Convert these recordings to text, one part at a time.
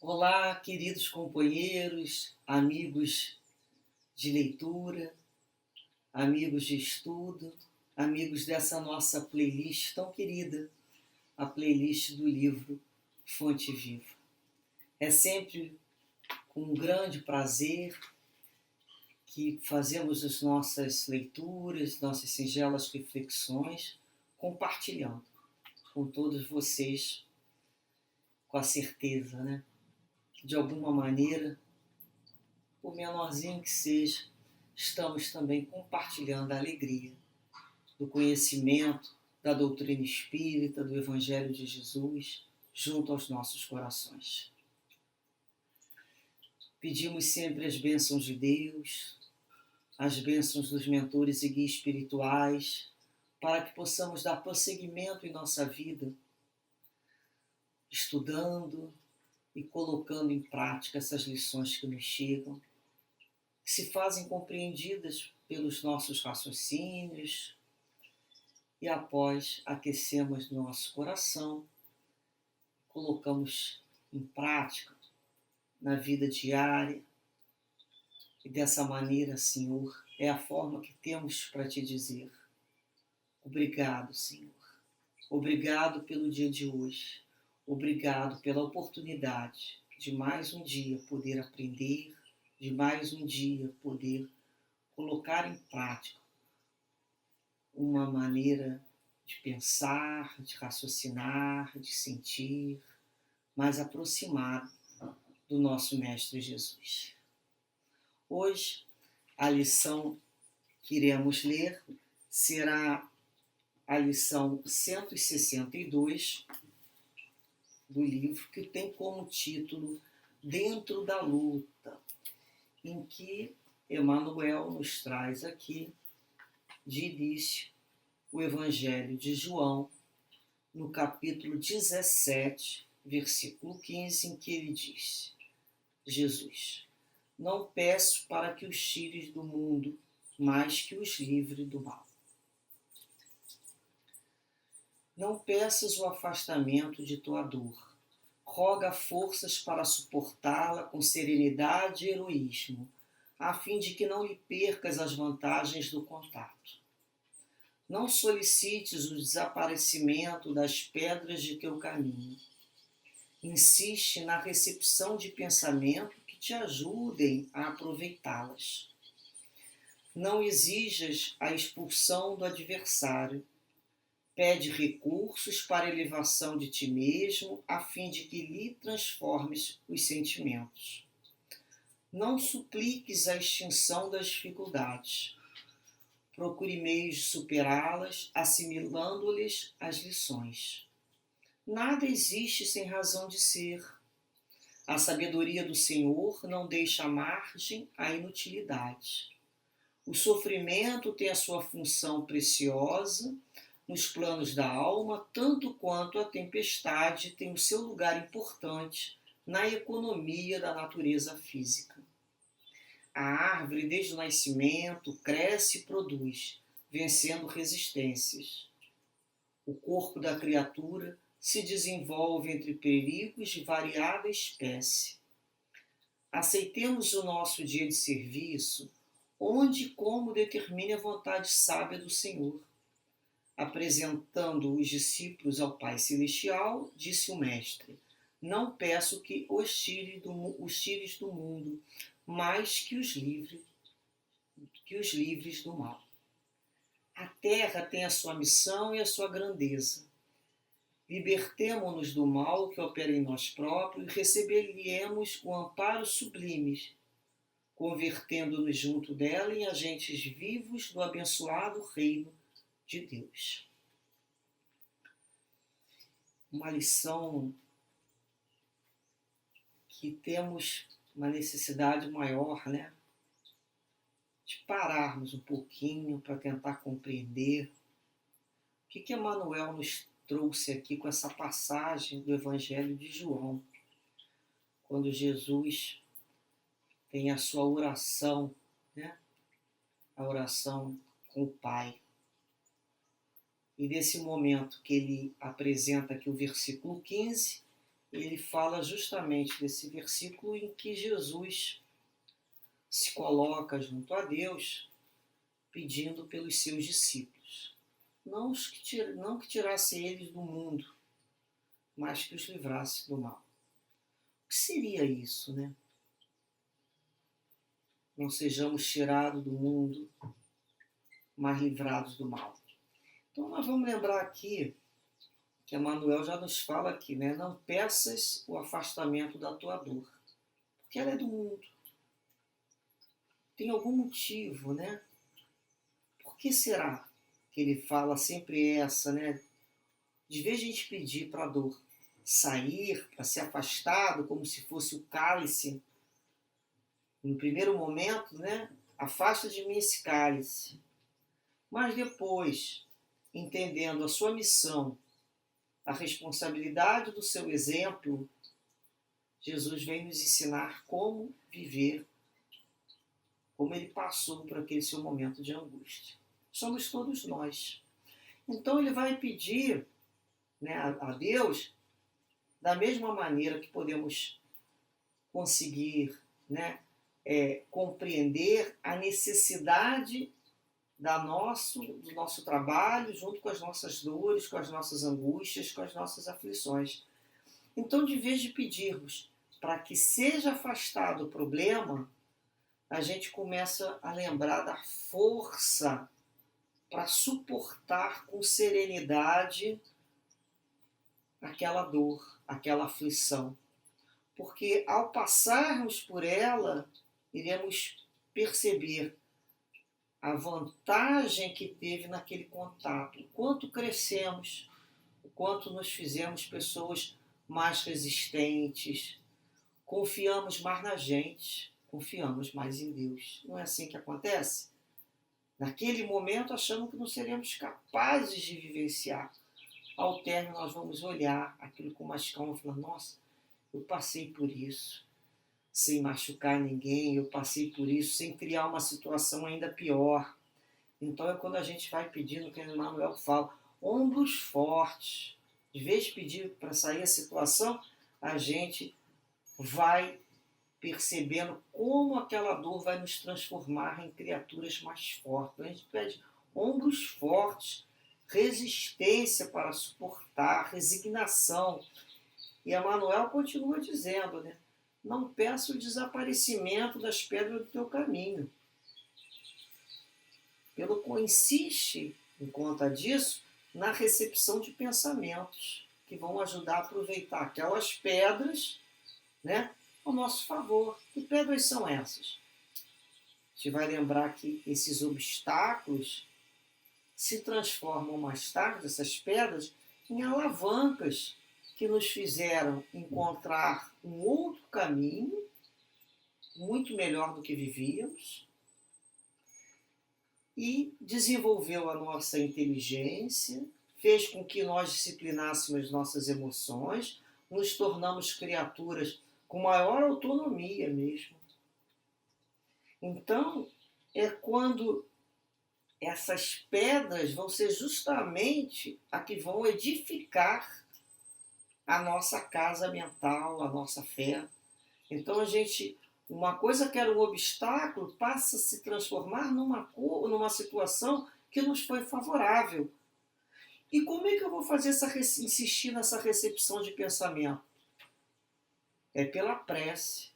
Olá, queridos companheiros, amigos de leitura, amigos de estudo, amigos dessa nossa playlist tão querida, a playlist do livro Fonte Viva. É sempre com um grande prazer que fazemos as nossas leituras, nossas singelas reflexões, compartilhando com todos vocês, com a certeza, né? Que de alguma maneira, por menorzinho que seja, estamos também compartilhando a alegria do conhecimento da doutrina espírita, do Evangelho de Jesus, junto aos nossos corações. Pedimos sempre as bênçãos de Deus, as bênçãos dos mentores e guias espirituais, para que possamos dar prosseguimento em nossa vida, estudando e colocando em prática essas lições que nos chegam, que se fazem compreendidas pelos nossos raciocínios, e após aquecemos nosso coração, colocamos em prática na vida diária, e dessa maneira, Senhor, é a forma que temos para te dizer: obrigado, Senhor. Obrigado pelo dia de hoje. Obrigado pela oportunidade de mais um dia poder aprender, de mais um dia poder colocar em prática uma maneira de pensar, de raciocinar, de sentir, mais aproximado do nosso Mestre Jesus. Hoje, a lição que iremos ler será a lição 162 do livro, que tem como título Dentro da Luta, em que Emmanuel nos traz aqui, de início, o Evangelho de João, no capítulo 17, versículo 15, em que ele diz: Jesus, não peço para que os tires do mundo, mas que os livre do mal. Não peças o afastamento de tua dor. Roga forças para suportá-la com serenidade e heroísmo, a fim de que não lhe percas as vantagens do contato. Não solicites o desaparecimento das pedras de teu caminho. Insiste na recepção de pensamento que te ajudem a aproveitá-las. Não exijas a expulsão do adversário. Pede recursos para a elevação de ti mesmo, a fim de que lhe transformes os sentimentos. Não supliques a extinção das dificuldades. Procure meios de superá-las, assimilando-lhes as lições. Nada existe sem razão de ser. A sabedoria do Senhor não deixa margem à inutilidade. O sofrimento tem a sua função preciosa nos planos da alma, tanto quanto a tempestade tem o seu lugar importante na economia da natureza física. A árvore, desde o nascimento, cresce e produz, vencendo resistências. O corpo da criatura se desenvolve entre perigos de variada espécie. Aceitemos o nosso dia de serviço, onde e como determine a vontade sábia do Senhor. Apresentando os discípulos ao Pai Celestial, disse o Mestre: não peço que os tires do mundo, mas que os livres do mal. A terra tem a sua missão e a sua grandeza. Libertemo-nos do mal que opera em nós próprios e receberemos o amparo sublime, convertendo-nos junto dela em agentes vivos do abençoado reino de Deus. Uma lição que temos uma necessidade maior, né? De pararmos um pouquinho para tentar compreender o que Emmanuel nos trouxe aqui com essa passagem do Evangelho de João, quando Jesus tem a sua oração, né? A oração com o Pai. E nesse momento que ele apresenta aqui o versículo 15, ele fala justamente desse versículo em que Jesus se coloca junto a Deus pedindo pelos seus discípulos. Não que tirasse eles do mundo, mas que os livrasse do mal. O que seria isso, né? Não sejamos tirados do mundo, mas livrados do mal. Então nós vamos lembrar aqui que Emmanuel já nos fala aqui, né? Não peças o afastamento da tua dor, porque ela é do mundo. Tem algum motivo, né? Por que será que ele fala sempre essa, né? De vez de a gente pedir para a dor sair, para ser afastado, como se fosse o cálice, no primeiro momento, né? Afasta de mim esse cálice. Mas depois, entendendo a sua missão, a responsabilidade do seu exemplo, Jesus vem nos ensinar como viver, como ele passou por aquele seu momento de angústia. Somos todos nós. Então ele vai pedir, né, a Deus, da mesma maneira que podemos conseguir, né, compreender a necessidade do nosso trabalho, junto com as nossas dores, com as nossas angústias, com as nossas aflições. Então, de vez de pedirmos para que seja afastado o problema, a gente começa a lembrar da força para suportar com serenidade aquela dor, aquela aflição. Porque ao passarmos por ela, iremos perceber a vantagem que teve naquele contato, o quanto crescemos, o quanto nos fizemos pessoas mais resistentes, confiamos mais na gente, confiamos mais em Deus. Não é assim que acontece? Naquele momento achamos que não seremos capazes de vivenciar. Ao término nós vamos olhar aquilo com mais calma e falar, nossa, eu passei por isso, sem machucar ninguém, eu passei por isso, sem criar uma situação ainda pior. Então é quando a gente vai pedindo, o que o Emmanuel fala, ombros fortes. De vez de pedir para sair a situação, a gente vai percebendo como aquela dor vai nos transformar em criaturas mais fortes. A gente pede ombros fortes, resistência para suportar, resignação. E Emmanuel continua dizendo, né? Não peça o desaparecimento das pedras do teu caminho. Pelo que insiste, em conta disso, na recepção de pensamentos que vão ajudar a aproveitar aquelas pedras, né, ao nosso favor. Que pedras são essas? A gente vai lembrar que esses obstáculos se transformam mais tarde, essas pedras, em alavancas que nos fizeram encontrar um outro caminho, muito melhor do que vivíamos, e desenvolveu a nossa inteligência, fez com que nós disciplinássemos nossas emoções, nos tornamos criaturas com maior autonomia mesmo. Então, é quando essas pedras vão ser justamente a que vão edificar a nossa casa mental, a nossa fé. Então uma coisa que era um obstáculo passa a se transformar numa situação que nos foi favorável. E como é que eu vou insistir nessa recepção de pensamento? É pela prece.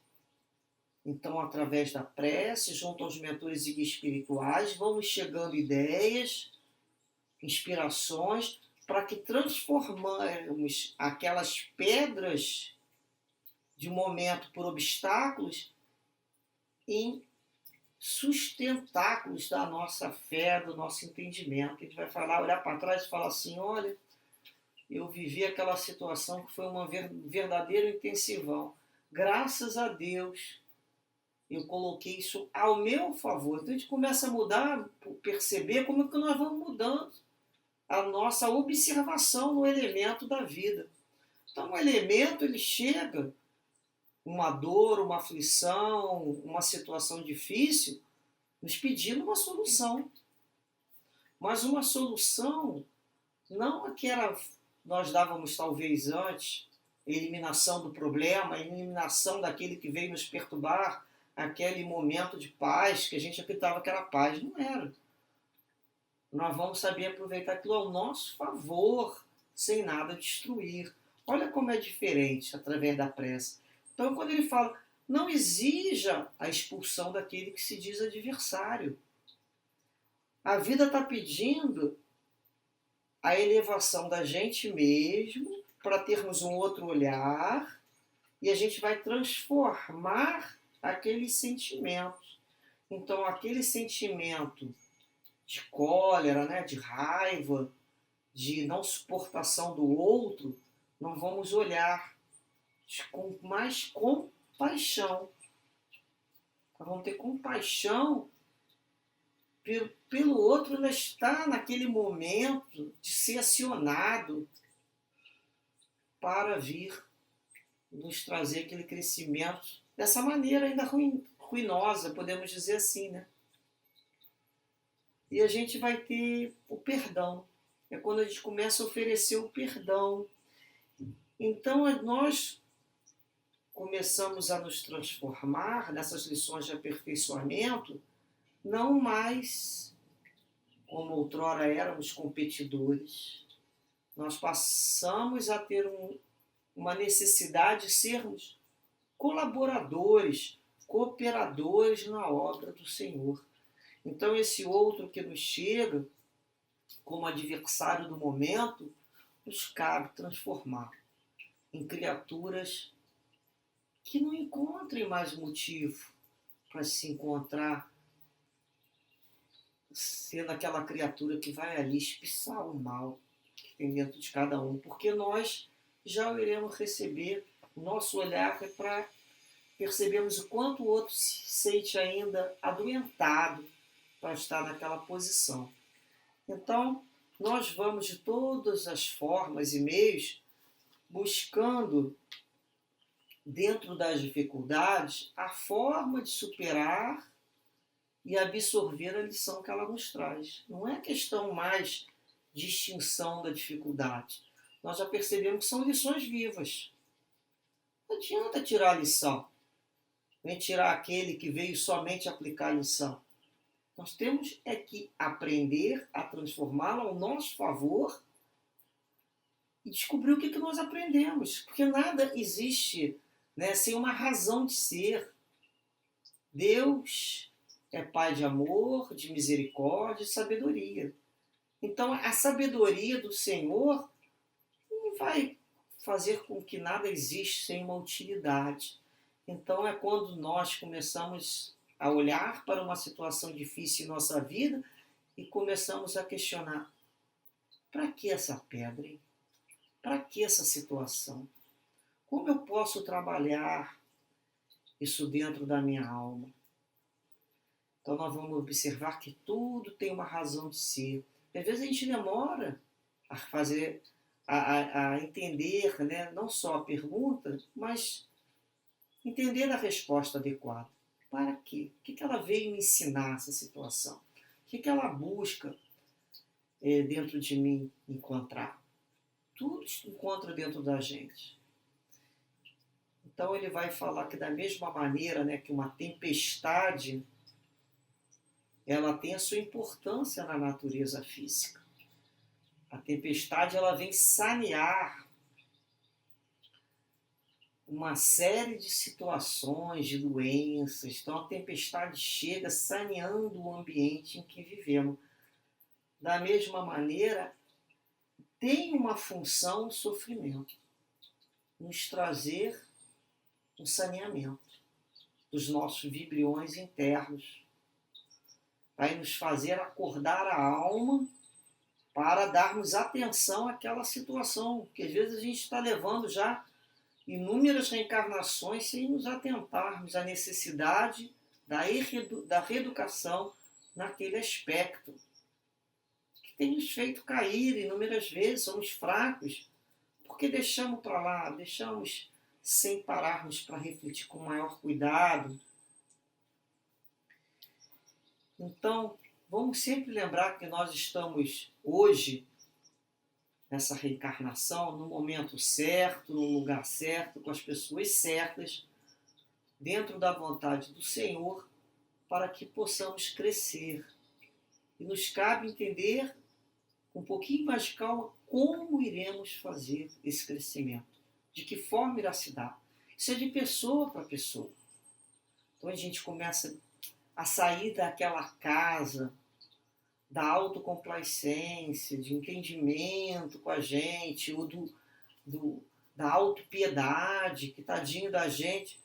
Então, através da prece, junto aos mentores e guias espirituais, vamos chegando ideias, inspirações, para que transformemos aquelas pedras de um momento por obstáculos em sustentáculos da nossa fé, do nosso entendimento. A gente vai olhar para trás e falar assim, olha, eu vivi aquela situação que foi um verdadeiro intensivão. Graças a Deus, eu coloquei isso ao meu favor. Então a gente começa a mudar, perceber como é que nós vamos mudando a nossa observação no elemento da vida. Então o elemento, ele chega, uma dor, uma aflição, uma situação difícil, nos pedindo uma solução. Mas uma solução, não a que nós dávamos talvez antes, eliminação do problema, a eliminação daquele que veio nos perturbar, aquele momento de paz que a gente acreditava que era paz. Não era. Nós vamos saber aproveitar aquilo ao nosso favor, sem nada destruir. Olha como é diferente através da prece. Então, quando ele fala, não exija a expulsão daquele que se diz adversário. A vida está pedindo a elevação da gente mesmo, para termos um outro olhar, e a gente vai transformar aqueles sentimentos. Então, aquele sentimento de cólera, né, de raiva, de não suportação do outro, nós vamos olhar com mais compaixão. Nós vamos ter compaixão pelo outro, ainda está naquele momento de ser acionado para vir nos trazer aquele crescimento dessa maneira ainda ruinosa, podemos dizer assim, né? E a gente vai ter o perdão. É quando a gente começa a oferecer o perdão. Então, nós começamos a nos transformar nessas lições de aperfeiçoamento, não mais como outrora éramos competidores. Nós passamos a ter uma necessidade de sermos colaboradores, cooperadores na obra do Senhor. Então, esse outro que nos chega como adversário do momento, nos cabe transformar em criaturas que não encontrem mais motivo para se encontrar, sendo aquela criatura que vai ali espiçar o mal que tem dentro de cada um, porque nós já iremos receber, o nosso olhar é para percebermos o quanto o outro se sente ainda adoentado para estar naquela posição. Então, nós vamos de todas as formas e meios buscando, dentro das dificuldades, a forma de superar e absorver a lição que ela nos traz. Não é questão mais de extinção da dificuldade. Nós já percebemos que são lições vivas. Não adianta tirar a lição, nem tirar aquele que veio somente aplicar a lição. Nós temos é que aprender a transformá-la ao nosso favor e descobrir o que nós aprendemos. Porque nada existe, né, sem uma razão de ser. Deus é Pai de amor, de misericórdia e sabedoria. Então, a sabedoria do Senhor não vai fazer com que nada exista sem uma utilidade. Então, é quando nós começamos a olhar para uma situação difícil em nossa vida e começamos a questionar: para que essa pedra? Hein? Para que essa situação? Como eu posso trabalhar isso dentro da minha alma? Então nós vamos observar que tudo tem uma razão de ser. E às vezes a gente demora a fazer, a entender, né, não só a pergunta, mas entender a resposta adequada. Para quê? O que ela veio me ensinar essa situação? O que ela busca dentro de mim encontrar? Tudo se encontra dentro da gente. Então ele vai falar que da mesma maneira, né, que uma tempestade ela tem a sua importância na natureza física. A tempestade ela vem sanear uma série de situações, de doenças. Então a tempestade chega saneando o ambiente em que vivemos. Da mesma maneira, tem uma função o sofrimento, nos trazer um saneamento dos nossos vibriões internos, vai nos fazer acordar a alma para darmos atenção àquela situação, que às vezes a gente está levando já inúmeras reencarnações sem nos atentarmos à necessidade da reeducação naquele aspecto, que tem nos feito cair inúmeras vezes, somos fracos, porque deixamos para lá, deixamos sem pararmos para refletir com maior cuidado. Então, vamos sempre lembrar que nós estamos hoje essa reencarnação no momento certo, no lugar certo, com as pessoas certas, dentro da vontade do Senhor, para que possamos crescer. E nos cabe entender, com um pouquinho mais de calma, como iremos fazer esse crescimento, de que forma irá se dar. Isso é de pessoa para pessoa. Então a gente começa a sair daquela casa da autocomplacência, de entendimento com a gente, ou da autopiedade, que tadinho da gente,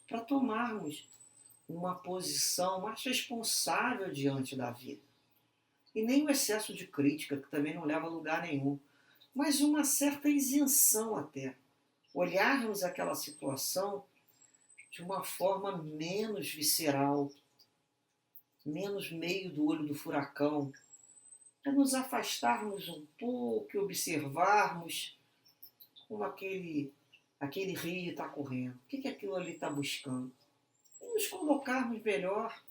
para tomarmos uma posição mais responsável diante da vida. E nem o excesso de crítica, que também não leva a lugar nenhum, mas uma certa isenção até. Olharmos aquela situação de uma forma menos visceral, menos meio do olho do furacão, é nos afastarmos um pouco e observarmos como aquele rio está correndo, o que aquilo ali está buscando. E nos colocarmos melhor,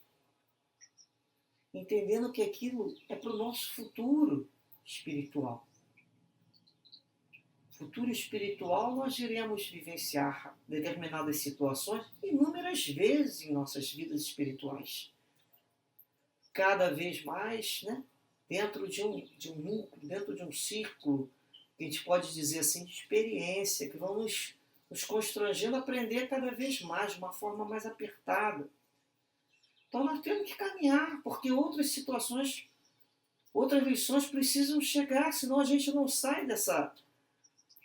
entendendo que aquilo é para o nosso futuro espiritual. Futuro espiritual, nós iremos vivenciar determinadas situações inúmeras vezes em nossas vidas espirituais. Cada vez mais, né, dentro de um núcleo, dentro de um círculo, que a gente pode dizer assim, de experiência, que vão nos constrangendo a aprender cada vez mais, de uma forma mais apertada. Então nós temos que caminhar, porque outras situações, outras lições precisam chegar, senão a gente não sai dessa,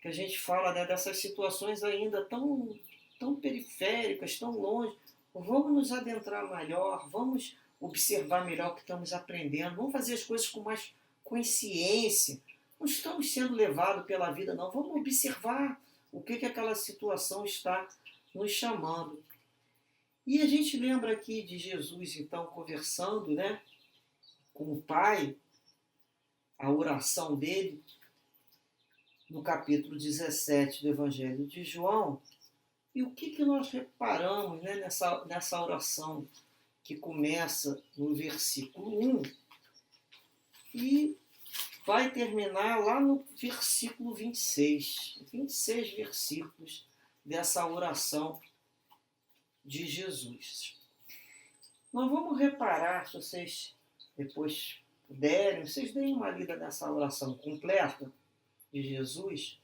que a gente fala, né, dessas situações ainda tão periféricas, tão longe. Vamos nos adentrar melhor, vamos observar melhor o que estamos aprendendo, vamos fazer as coisas com mais consciência. Não estamos sendo levados pela vida, não. Vamos observar o que aquela situação está nos chamando. E a gente lembra aqui de Jesus, então, conversando, né, com o Pai, a oração dele, no capítulo 17 do Evangelho de João. E o que nós reparamos, né, nessa oração que começa no versículo 1 e vai terminar lá no versículo 26. 26 versículos dessa oração de Jesus. Nós vamos reparar, se vocês depois puderem, vocês deem uma lida nessa oração completa de Jesus.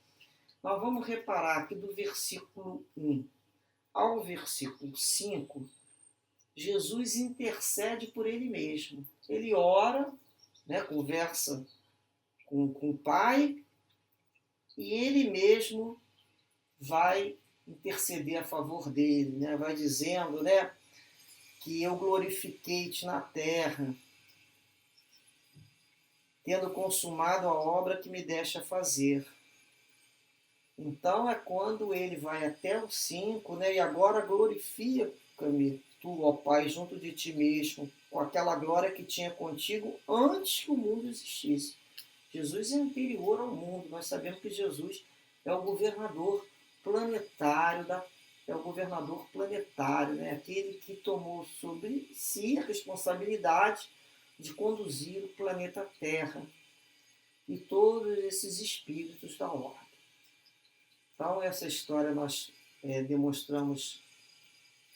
Nós vamos reparar que do versículo 1 ao versículo 5, Jesus intercede por ele mesmo. Ele ora, né, conversa com o Pai, e ele mesmo vai interceder a favor dele, né? Vai dizendo, né, que eu glorifiquei-te na terra, tendo consumado a obra que me deste a fazer. Então é quando ele vai até o 5, né, e agora glorifica-me tu, ó Pai, junto de ti mesmo, com aquela glória que tinha contigo antes que o mundo existisse. Jesus é anterior ao mundo. Nós sabemos que Jesus é o governador planetário, né? Aquele que tomou sobre si a responsabilidade de conduzir o planeta Terra e todos esses espíritos da ordem. Então, essa história nós demonstramos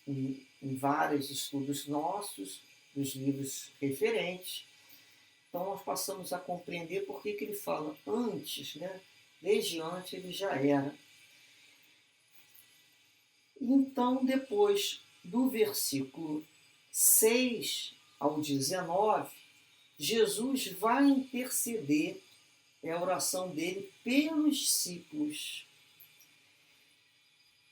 em vários estudos nossos, dos livros referentes. Então nós passamos a compreender por que ele fala antes, né? Desde antes ele já era. Então, depois do versículo 6 ao 19, Jesus vai interceder, é a oração dele, pelos discípulos.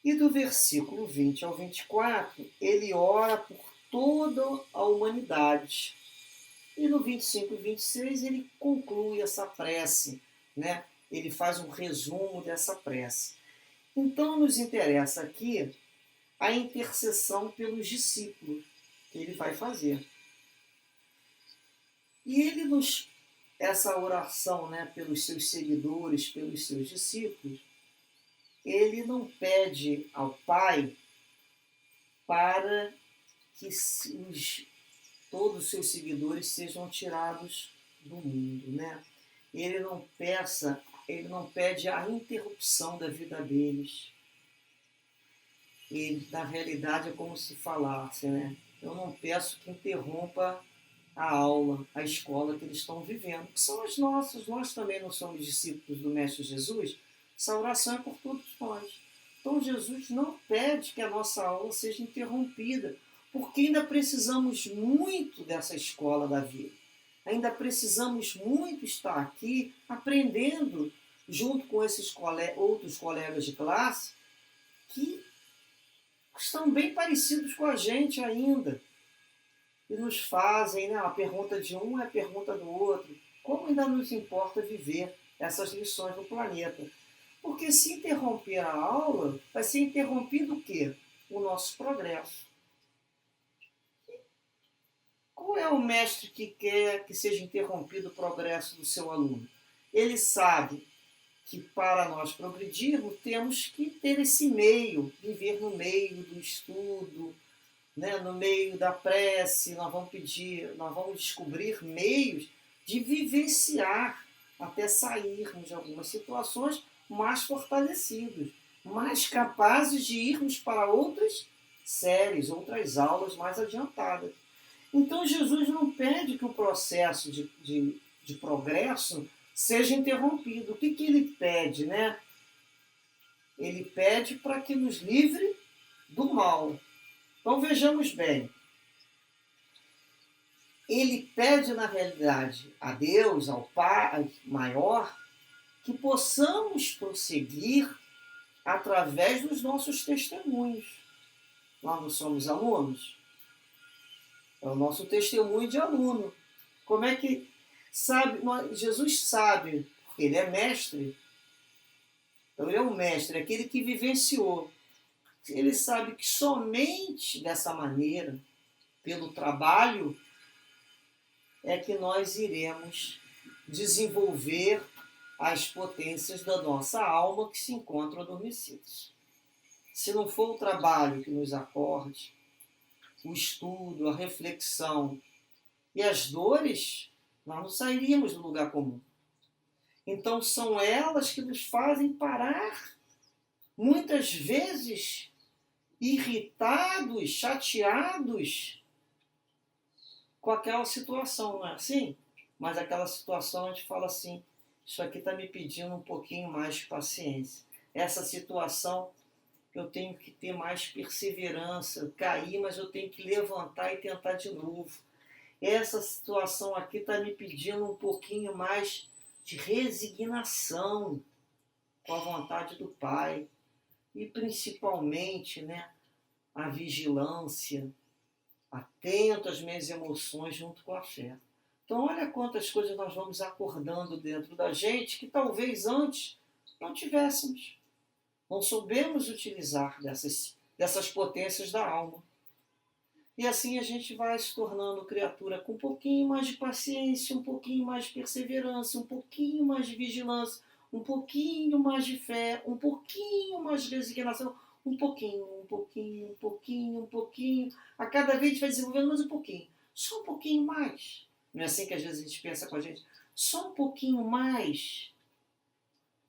E do versículo 20 ao 24, ele ora por toda a humanidade. E no 25 e 26 ele conclui essa prece, né? Ele faz um resumo dessa prece. Então nos interessa aqui a intercessão pelos discípulos que ele vai fazer. E ele essa oração, né, pelos seus seguidores, pelos seus discípulos, ele não pede ao Pai para que todos os seus seguidores sejam tirados do mundo, né? Ele não peça ele não pede a interrupção da vida deles. Ele, na realidade, é como se falasse, né? Eu não peço que interrompa a aula, a escola que eles estão vivendo, que são as nossas. Nós também não somos discípulos do Mestre Jesus. Essa oração é por todos nós. Então Jesus não pede que a nossa aula seja interrompida, porque ainda precisamos muito dessa escola da vida. Ainda precisamos muito estar aqui aprendendo junto com esses outros colegas de classe que estão bem parecidos com a gente ainda. E nos fazem, né? A pergunta de um é a pergunta do outro. Como ainda nos importa viver essas lições no planeta? Porque se interromper a aula, vai ser interrompido o quê? O nosso progresso. Qual é o mestre que quer que seja interrompido o progresso do seu aluno? Ele sabe que para nós progredirmos, temos que ter esse meio, viver no meio do estudo, né? No meio da prece, nós vamos descobrir meios de vivenciar até sairmos de algumas situações mais fortalecidos, mais capazes de irmos para outras séries, outras aulas mais adiantadas. Então Jesus não pede que o processo de progresso seja interrompido. O que ele pede, né? Ele pede para que nos livre do mal. Então vejamos bem. Ele pede, na realidade, a Deus, ao Pai maior, que possamos prosseguir através dos nossos testemunhos. Nós não somos alunos? É o nosso testemunho de aluno. Como é que sabe? Jesus sabe, porque ele é mestre. Então ele é um mestre, aquele que vivenciou. Ele sabe que somente dessa maneira, pelo trabalho, é que nós iremos desenvolver as potências da nossa alma que se encontram adormecidas. Se não for o trabalho que nos acorde, o estudo, a reflexão e as dores, nós não sairíamos do lugar comum. Então são elas que nos fazem parar, muitas vezes irritados, chateados com aquela situação, não é assim? Mas aquela situação a gente fala assim, isso aqui está me pedindo um pouquinho mais de paciência. Essa situação eu tenho que ter mais perseverança. Eu caí, mas eu tenho que levantar e tentar de novo. Essa situação aqui está me pedindo um pouquinho mais de resignação com a vontade do Pai. E principalmente, né, a vigilância, atento às minhas emoções junto com a fé. Então olha quantas coisas nós vamos acordando dentro da gente que talvez antes não tivéssemos. Não soubemos utilizar dessas potências da alma. E assim a gente vai se tornando criatura com um pouquinho mais de paciência, um pouquinho mais de perseverança, um pouquinho mais de vigilância, um pouquinho mais de fé, um pouquinho mais de resignação, um pouquinho. A cada vez a gente vai desenvolvendo mais um pouquinho. Só um pouquinho mais. Não é assim que às vezes a gente pensa com a gente? Só um pouquinho mais.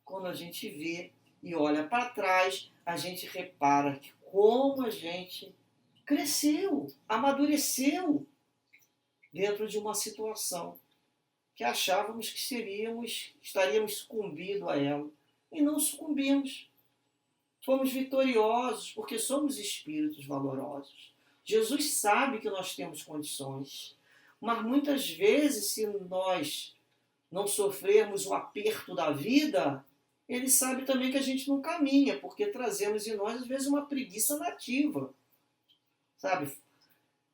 Quando a gente vê e olha para trás, a gente repara que como a gente cresceu, amadureceu dentro de uma situação que achávamos que estaríamos sucumbindo a ela. E não sucumbimos. Fomos vitoriosos porque somos espíritos valorosos. Jesus sabe que nós temos condições, mas muitas vezes, se nós não sofrermos o aperto da vida, ele sabe também que a gente não caminha, porque trazemos em nós, às vezes, uma preguiça nativa. Sabe?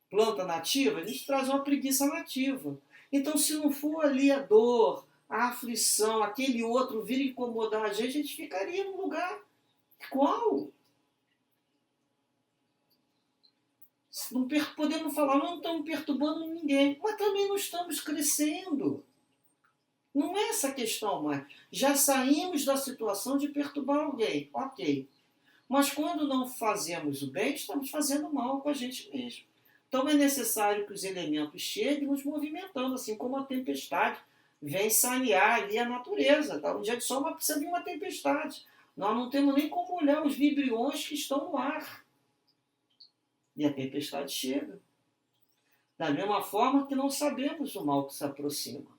Planta nativa, a gente traz uma preguiça nativa. Então, se não for ali a dor, a aflição, aquele outro vir incomodar a gente ficaria no lugar igual. Não podemos falar, não estamos perturbando ninguém, mas também não estamos crescendo. Não é essa a questão mais. Já saímos da situação de perturbar alguém, ok. Mas quando não fazemos o bem, estamos fazendo mal com a gente mesmo. Então é necessário que os elementos cheguem nos movimentando, assim como a tempestade vem sanear ali a natureza. Tá? Um dia de sol precisa vir uma tempestade. Nós não temos nem como olhar os vibriões que estão no ar. E a tempestade chega. Da mesma forma que não sabemos o mal que se aproxima.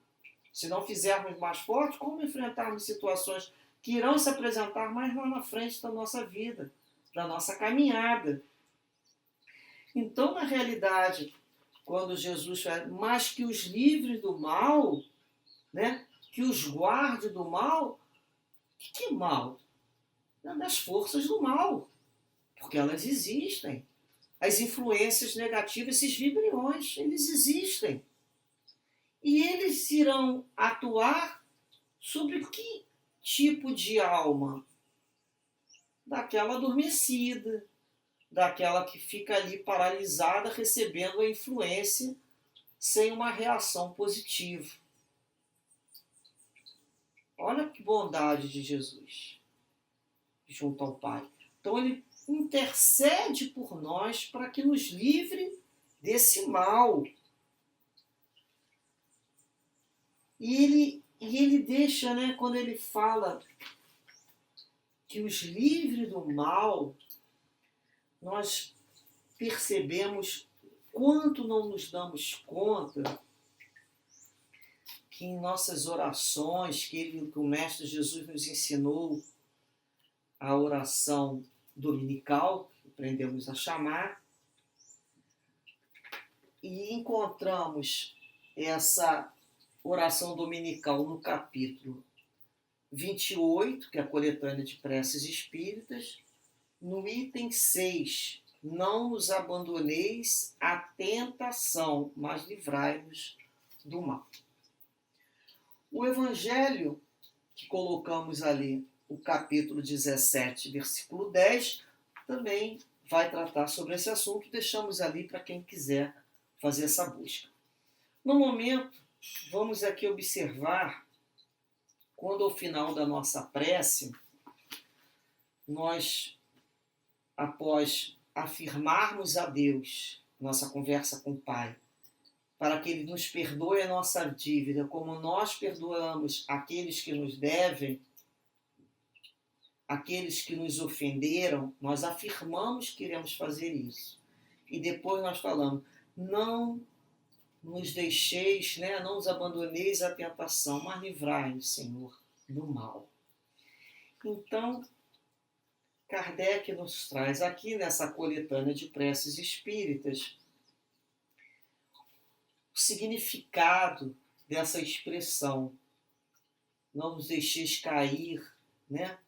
Se não fizermos mais forte, como enfrentarmos situações que irão se apresentar mais lá na frente da nossa vida, da nossa caminhada? Então, na realidade, quando Jesus fala, mas que os livre do mal, né, que os guarde do mal, que mal? Das forças do mal, porque elas existem. As influências negativas, esses vibriões, eles existem. E eles irão atuar sobre que tipo de alma? Daquela adormecida, daquela que fica ali paralisada, recebendo a influência sem uma reação positiva. Olha que bondade de Jesus junto ao Pai. Então ele intercede por nós para que nos livre desse mal. E ele deixa, né, quando ele fala que os livre do mal, nós percebemos quanto não nos damos conta que em nossas orações, que o Mestre Jesus nos ensinou, a oração dominical, que aprendemos a chamar, e encontramos essa oração dominical no capítulo 28, que é a coletânea de preces espíritas, no item 6, não nos abandoneis à tentação, mas livrai-nos do mal. O evangelho que colocamos ali, o capítulo 17, versículo 10, também vai tratar sobre esse assunto. Deixamos ali para quem quiser fazer essa busca. No momento, vamos aqui observar, quando ao final da nossa prece, nós, após afirmarmos a Deus, nossa conversa com o Pai, para que Ele nos perdoe a nossa dívida, como nós perdoamos aqueles que nos devem, aqueles que nos ofenderam, nós afirmamos que iremos fazer isso. E depois nós falamos, não nos deixeis, né, não os abandoneis à tentação, mas livrai-nos, Senhor, do mal. Então, Kardec nos traz aqui nessa coletânea de preces espíritas o significado dessa expressão, não nos deixeis cair, né?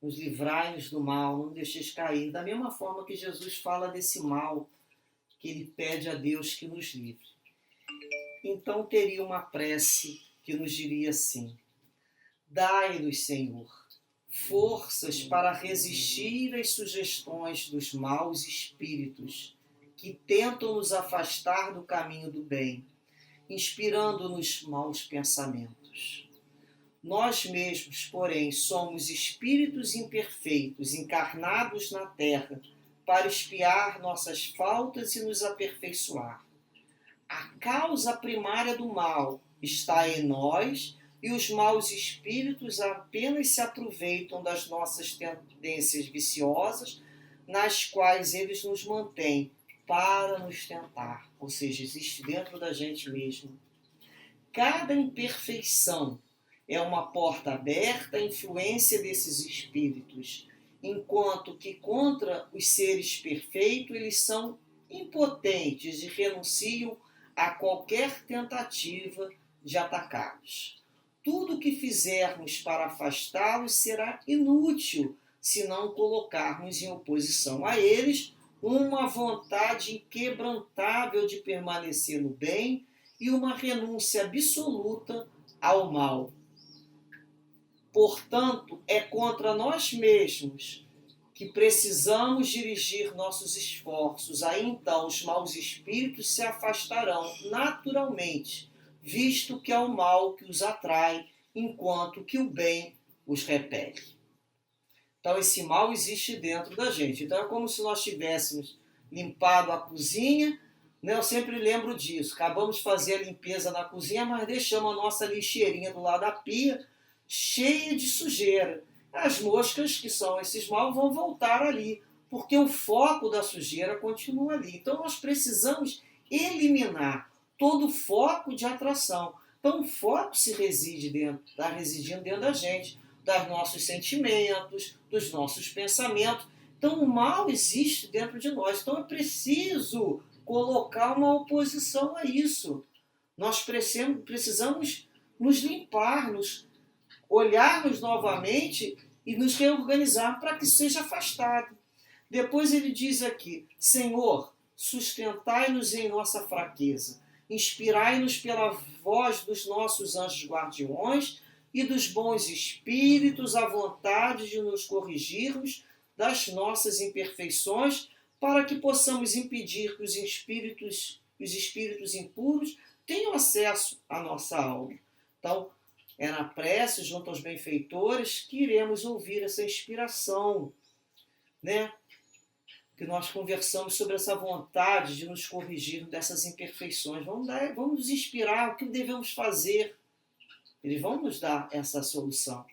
Nos livrai-nos do mal, não nos deixeis cair. Da mesma forma que Jesus fala desse mal, que ele pede a Deus que nos livre. Então teria uma prece que nos diria assim, dai-nos, Senhor, forças para resistir às sugestões dos maus espíritos que tentam nos afastar do caminho do bem, inspirando-nos maus pensamentos. Nós mesmos, porém, somos espíritos imperfeitos, encarnados na terra, para expiar nossas faltas e nos aperfeiçoar. A causa primária do mal está em nós e os maus espíritos apenas se aproveitam das nossas tendências viciosas, nas quais eles nos mantêm para nos tentar, ou seja, existe dentro da gente mesmo. Cada imperfeição é uma porta aberta à influência desses espíritos, enquanto que contra os seres perfeitos eles são impotentes e renunciam a qualquer tentativa de atacá-los. Tudo o que fizermos para afastá-los será inútil se não colocarmos em oposição a eles uma vontade inquebrantável de permanecer no bem e uma renúncia absoluta ao mal. Portanto, é contra nós mesmos que precisamos dirigir nossos esforços. Aí então os maus espíritos se afastarão naturalmente, visto que é o mal que os atrai, enquanto que o bem os repele. Então esse mal existe dentro da gente. Então é como se nós tivéssemos limpado a cozinha, Né? Eu sempre lembro disso. Acabamos de fazer a limpeza na cozinha, mas deixamos a nossa lixeirinha do lado da pia cheia de sujeira. As moscas, que são esses mal, vão voltar ali, porque o foco da sujeira continua ali. Então nós precisamos eliminar todo o foco de atração. Então o foco se reside dentro, está residindo dentro da gente, dos nossos sentimentos, dos nossos pensamentos. Então o mal existe dentro de nós. Então é preciso colocar uma oposição a isso. Nós precisamos nos limpar, nos olharmos novamente e nos reorganizar para que seja afastado. Depois ele diz aqui: Senhor, sustentai-nos em nossa fraqueza, inspirai-nos pela voz dos nossos anjos guardiões e dos bons espíritos a vontade de nos corrigirmos das nossas imperfeições, para que possamos impedir que os espíritos impuros tenham acesso à nossa alma. Então, é na prece, junto aos benfeitores, que iremos ouvir essa inspiração, né? Que nós conversamos sobre essa vontade de nos corrigir dessas imperfeições. Vamos nos inspirar o que devemos fazer. Eles vão nos dar essa solução.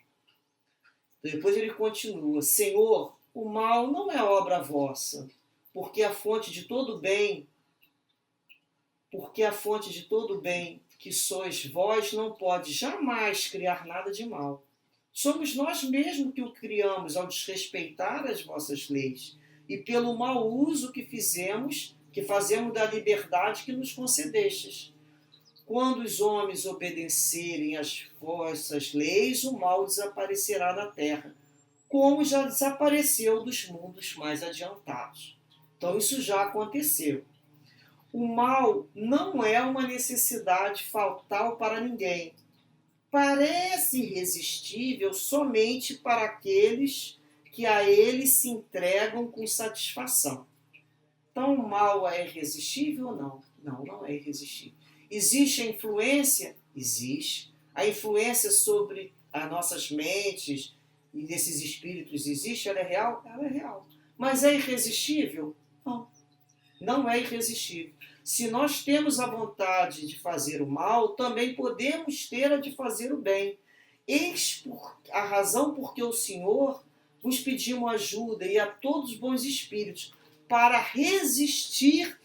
Depois ele continua: Senhor, o mal não é obra vossa, porque a fonte de todo bem, que sois vós, não pode jamais criar nada de mal. Somos nós mesmos que o criamos ao desrespeitar as vossas leis e pelo mau uso que fazemos da liberdade que nos concedestes. Quando os homens obedecerem às vossas leis, o mal desaparecerá da terra, como já desapareceu dos mundos mais adiantados. Então isso já aconteceu. O mal não é uma necessidade fatal para ninguém. Parece irresistível somente para aqueles que a ele se entregam com satisfação. Então o mal é irresistível ou não? Não, não é irresistível. Existe a influência? Existe. A influência sobre as nossas mentes e desses espíritos existe? Ela é real? Ela é real. Mas é irresistível? Não. Não é irresistível. Se nós temos a vontade de fazer o mal, também podemos ter a de fazer o bem. Eis a razão porque o Senhor vos pediu ajuda e a todos os bons espíritos para resistir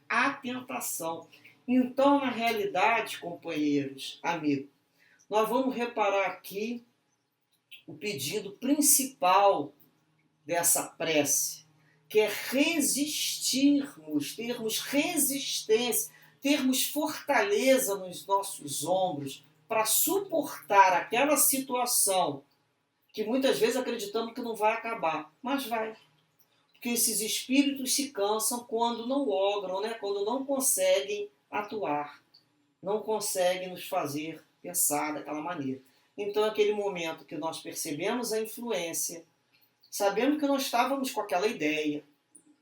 à tentação. Então, na realidade, companheiros, amigos, nós vamos reparar aqui o pedido principal dessa prece, que é resistirmos, termos resistência, termos fortaleza nos nossos ombros para suportar aquela situação que muitas vezes acreditamos que não vai acabar, mas vai. Porque esses espíritos se cansam quando não logram, né? Quando não conseguem atuar, não conseguem nos fazer pensar daquela maneira. Então, aquele momento que nós percebemos a influência, sabendo que nós estávamos com aquela ideia,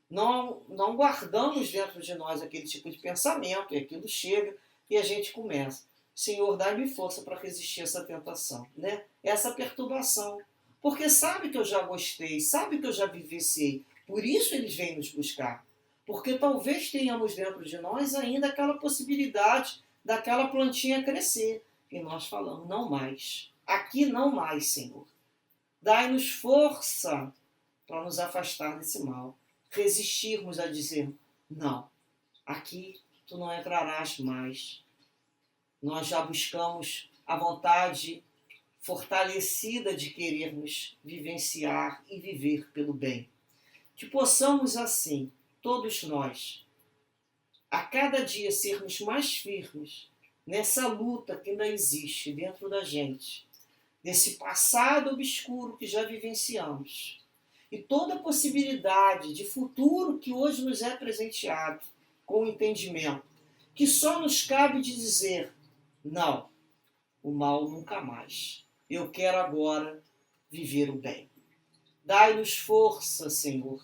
não guardamos dentro de nós aquele tipo de pensamento, e aquilo chega e a gente começa: Senhor, dá-me força para resistir a essa tentação, né? Essa perturbação. Porque sabe que eu já gostei, sabe que eu já vivenciei, por isso eles vêm nos buscar. Porque talvez tenhamos dentro de nós ainda aquela possibilidade daquela plantinha crescer. E nós falamos: não mais. Aqui não mais, Senhor. Dai-nos força para nos afastar desse mal. Resistirmos a dizer: não, aqui tu não entrarás mais. Nós já buscamos a vontade fortalecida de querermos vivenciar e viver pelo bem. Que possamos assim, todos nós, a cada dia sermos mais firmes nessa luta que ainda existe dentro da gente, desse passado obscuro que já vivenciamos, e toda possibilidade de futuro que hoje nos é presenteado, com o entendimento, que só nos cabe de dizer: não, o mal nunca mais. Eu quero agora viver o bem. Dai-nos força, Senhor.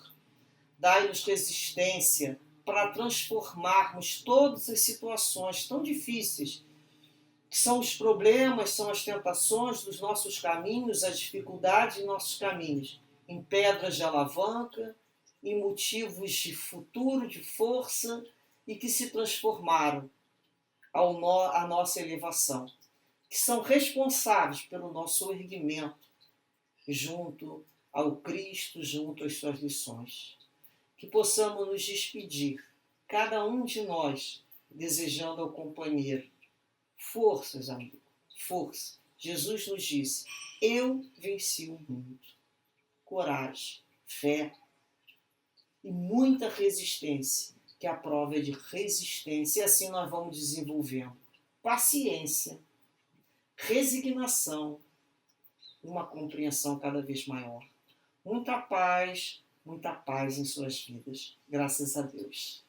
Dai-nos resistência para transformarmos todas as situações tão difíceis, que são os problemas, são as tentações dos nossos caminhos, as dificuldades de nossos caminhos, em pedras de alavanca, em motivos de futuro, de força e que se transformaram à nossa elevação, que são responsáveis pelo nosso erguimento junto ao Cristo, junto às suas lições. Que possamos nos despedir, cada um de nós, desejando ao companheiro: forças, amigo, força. Jesus nos disse: eu venci o mundo. Coragem, fé e muita resistência, que a prova é de resistência, e assim nós vamos desenvolvendo paciência, resignação, uma compreensão cada vez maior. Muita paz em suas vidas. Graças a Deus.